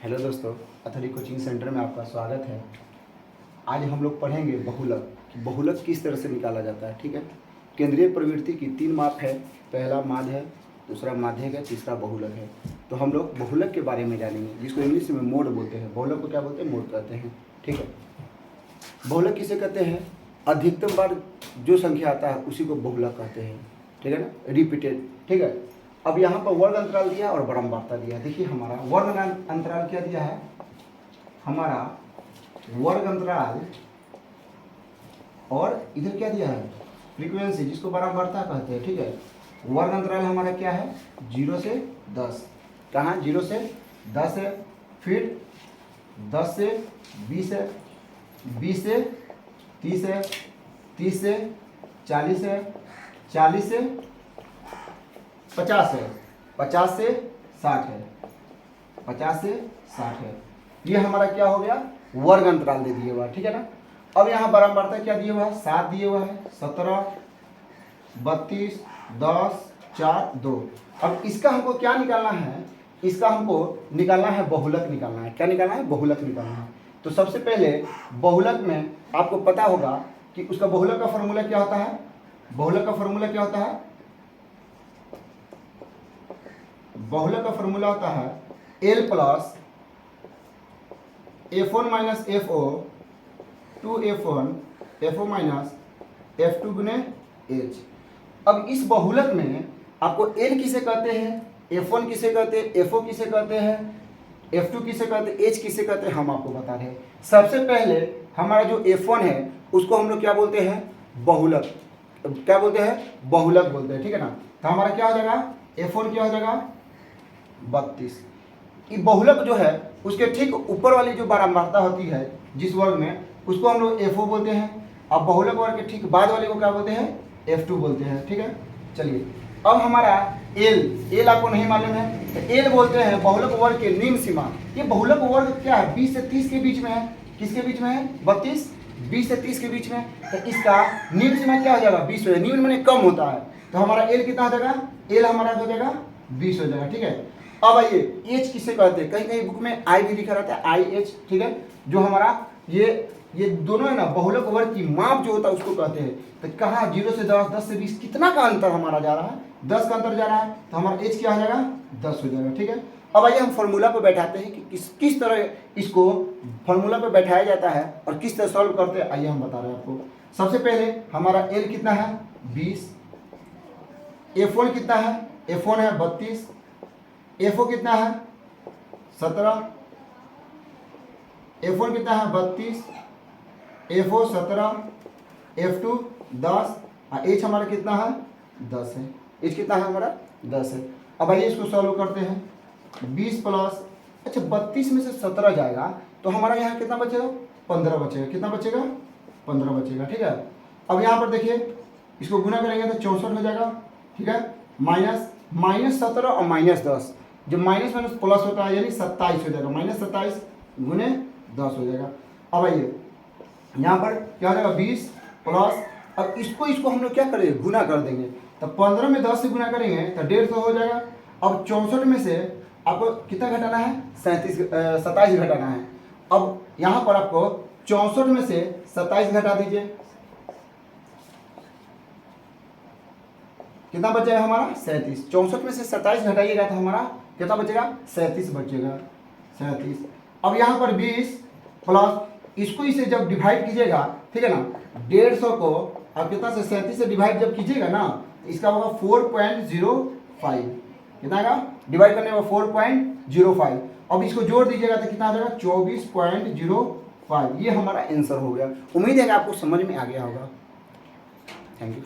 Hello दोस्तों, Athri coaching centre में आपका स्वागत है। आज हम लोग पढ़ेंगे बहुलक कि बहुलक किस तरह से निकाला जाता है। ठीक है, केंद्रीय प्रवृत्ति की 3 माप है। पहला माध्य है, दूसरा माध्यक है, तीसरा बहुलक है। तो हम लोग बहुलक के बारे में जानेंगे, जिसको इंग्लिश में मोड बोलते हैं। बहुलक को क्या बोलते हैं? मोड कहते हैं। ठीक है, बहुलक किसे कहते हैं? अधिकतम बार जो संख्या आता है उसी को बहुलक कहते हैं। ठीक है ना, रिपीटेड। ठीक है, अब यहाँ पर वर्ग अंतराल दिया और बारंबारता दिया है। देखिए हमारा वर्ग अंतराल क्या दिया है? हमारा वर्ग अंतराल और इधर क्या दिया है? फ्रीक्वेंसी, जिसको बारंबारता कहते हैं। ठीक है, वर्ग अंतराल हमारा क्या है? 0 से 10। कहाँ? 0 से 10 है, फिर 10 से 20 है, 20 से 30 है, 30 से 40 है, 40 से 50 है, 50 से 60 है, 50 से 60 है। ये हमारा क्या हो गया? वर्ग अंतराल दे दिए हुआ। ठीक है ना। अब यहाँ बारंबारता क्या दिया हुआ है? 7 दिए हुआ है, 17, 32, 10, 4, 2। अब इसका हमको क्या निकालना है? इसका हमको निकालना है बहुलक निकालना है। क्या निकालना है? बहुलक निकालना है। तो सबसे पहले बहुलक में आपको पता होगा कि उसका बहुलक का फॉर्मूला क्या होता है? बहुलक का फॉर्मूला क्या होता है? बहुलक का फॉर्मूला होता है L plus F1 minus FO 2F1 FO minus F2 गुने H। अब इस बहुलक में आपको L किसे कहते हैं, F1 किसे कहते हैं, FO किसे कहते हैं, F2 किसे कहते हैं, H किसे कहते हैं, हम आपको बता रहे हैं। सबसे पहले हमारा जो F1 है उसको हम लोग क्या बोलते हैं? बहुलक। क्या बोलते हैं? बहुलक बोलते हैं। ठीक है ना। तो हमारा क्या हो जाएगा? F1 क्या हो जाएगा? 32। ये बहुलक जो है उसके ठीक ऊपर वाली जो बारंबारता होती है जिस वर्ग में, उसको हम लोग FO बोलते हैं। अब बहुलक वर्ग के ठीक बाद वाले को क्या बोलते हैं? F2 बोलते हैं। ठीक है, चलिए अब हमारा L आपको नहीं मालूम है तो L बोलते हैं बहुलक वर्ग के निम्न सीमा। ये बहुलक वर्ग क्या है? 20 से 30 के बीच में है। किसके बीच में है? 32, 20 से 30 के बीच में। तो इसका निम्न सीमा क्या हो जाएगा? 20 हो जाएगा। निम्न माने कम होता है, तो हमारा L कितना हो जाएगा? L हमारा हो जाएगा 20 हो जाएगा। ठीक है, अब आइए एच किसे कहते हैं? कहीं कहीं बुक में आई भी लिखा रहता है, IH। ठीक है, जो हमारा ये दोनों है ना, बहुलक वर्ग की माप जो होता है उसको कहते हैं। तो कहाँ? 0 से 10, 10 से 20, कितना का अंतर हमारा जा रहा है? 10 का अंतर जा रहा है, तो हमारा एच क्या हो जाएगा? 10 हो जाएगा। ठीक है, अब आइए हम फॉर्मूला पर बैठाते हैं कि किस तरह इसको फॉर्मूला पर बैठाया जाता है और किस तरह सॉल्व करते हैं। आइए हम बता रहे हैं आपको। सबसे पहले हमारा L कितना है? 20। F1 कितना है? F1 है 32। FO कितना है? 17। F1 कितना है? 32। FO 17, F2 10 और H हमारा कितना है? 10 है। H कितना है हमारा? 10 है। अब आइए इसको सॉल्व करते हैं। 20 प्लस, अच्छा 32 में से 17 जाएगा तो हमारा यहाँ कितना बचेगा? 15 बचेगा। कितना बचेगा? 15 बचेगा। ठीक है, अब यहाँ पर देखिए इसको गुना करेंगे तो 64 हो जाएगा। ठीक है, माइनस 17 और -10, जब माइनस माइनस प्लस होता है यानी 27 हो जाएगा। -27 गुने 10 हो जाएगा। अब आइए यहाँ पर क्या हो जाएगा? 20 प्लस, अब इसको हम लोग क्या करेंगे? गुना कर देंगे। तो 15 में 10 से गुना करेंगे तो 150 हो जाएगा। अब 64 में से आपको कितना घटाना है? 27 घटाना है। अब यहाँ पर आपको 64 में से 27 घटा दीजिए, कितना बचेगा हमारा? 37। 64 में से 27 घटाइएगा तो हमारा कितना बचेगा? 37 बचेगा। 37। अब यहाँ पर 20 प्लस, इसको इसे जब डिवाइड कीजिएगा, ठीक है ना, 150 को अब कितना से 37 से डिवाइड जब कीजिएगा ना, तो इसका होगा 4.05। कितना का डिवाइड करने में? 4.05। अब इसको जोड़ दीजिएगा तो कितना आ जाएगा? 24.05। ये हमारा आंसर हो गया। उम्मीद है कि आपको समझ में आ गया होगा। Thank you.